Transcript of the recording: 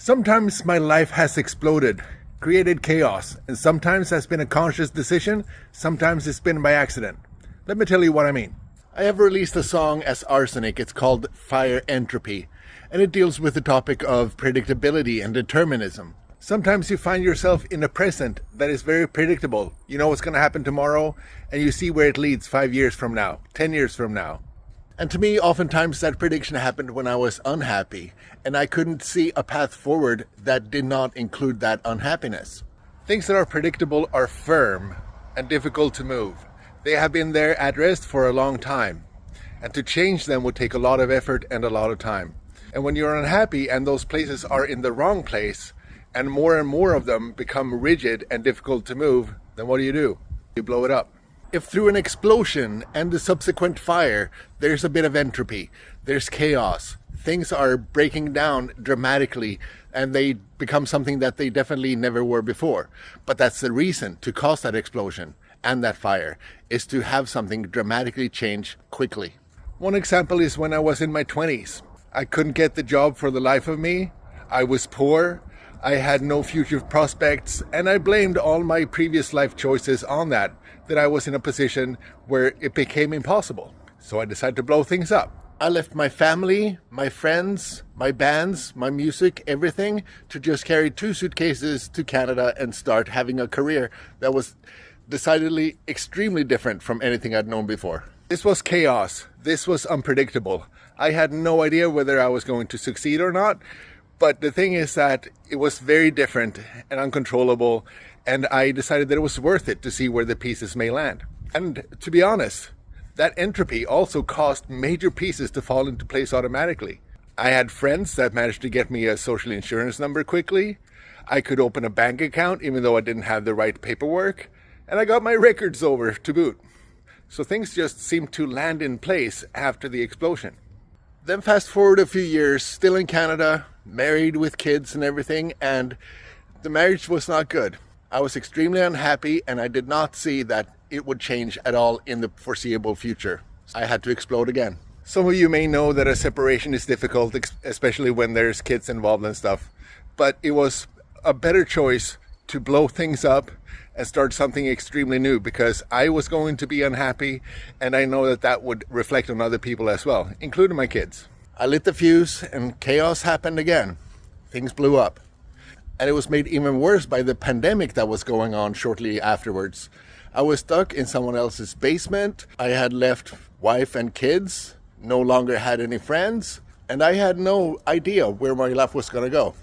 Sometimes my life has exploded, created chaos, and sometimes has been a conscious decision, sometimes it's been by accident. Let me tell you what I mean. I have released a song as Arsenic. It's called Fire Entropy, and it deals with the topic of predictability and determinism. Sometimes you find yourself in a present that is very predictable. You know what's going to happen tomorrow, and you see where it leads 5 years from now, 10 years from now. And to me, oftentimes that prediction happened when I was unhappy, and I couldn't see a path forward that did not include that unhappiness. Things that are predictable are firm and difficult to move. They have been there at rest for a long time, and to change them would take a lot of effort and a lot of time. And when you're unhappy and those places are in the wrong place, and more of them become rigid and difficult to move, then what do? You blow it up. If through an explosion and the subsequent fire, there's a bit of entropy, there's chaos, things are breaking down dramatically, and they become something that they definitely never were before. But that's the reason to cause that explosion and that fire, is to have something dramatically change quickly. One example is when I was in my 20s. I couldn't get the job for the life of me. I was poor. I had no future prospects, and I blamed all my previous life choices on that I was in a position where it became impossible. So I decided to blow things up. I left my family, my friends, my bands, my music, everything, to just carry 2 suitcases to Canada and start having a career that was decidedly extremely different from anything I'd known before. This was chaos. This was unpredictable. I had no idea whether I was going to succeed or not. But the thing is that it was very different and uncontrollable, and I decided that it was worth it to see where the pieces may land. And to be honest, that entropy also caused major pieces to fall into place automatically. I had friends that managed to get me a social insurance number quickly. I could open a bank account even though I didn't have the right paperwork. And I got my records over to boot. So things just seemed to land in place after the explosion. Then fast forward a few years, still in Canada, married with kids and everything, and the marriage was not good. I was extremely unhappy, and I did not see that it would change at all in the foreseeable future. I had to explode again. Some of you may know that a separation is difficult, especially when there's kids involved and stuff, but it was a better choice to blow things up and start something extremely new, because I was going to be unhappy, and I know that that would reflect on other people as well, including my kids. I lit the fuse and chaos happened again. Things blew up. And it was made even worse by the pandemic that was going on shortly afterwards. I was stuck in someone else's basement. I had left wife and kids, no longer had any friends, and I had no idea where my life was going to go.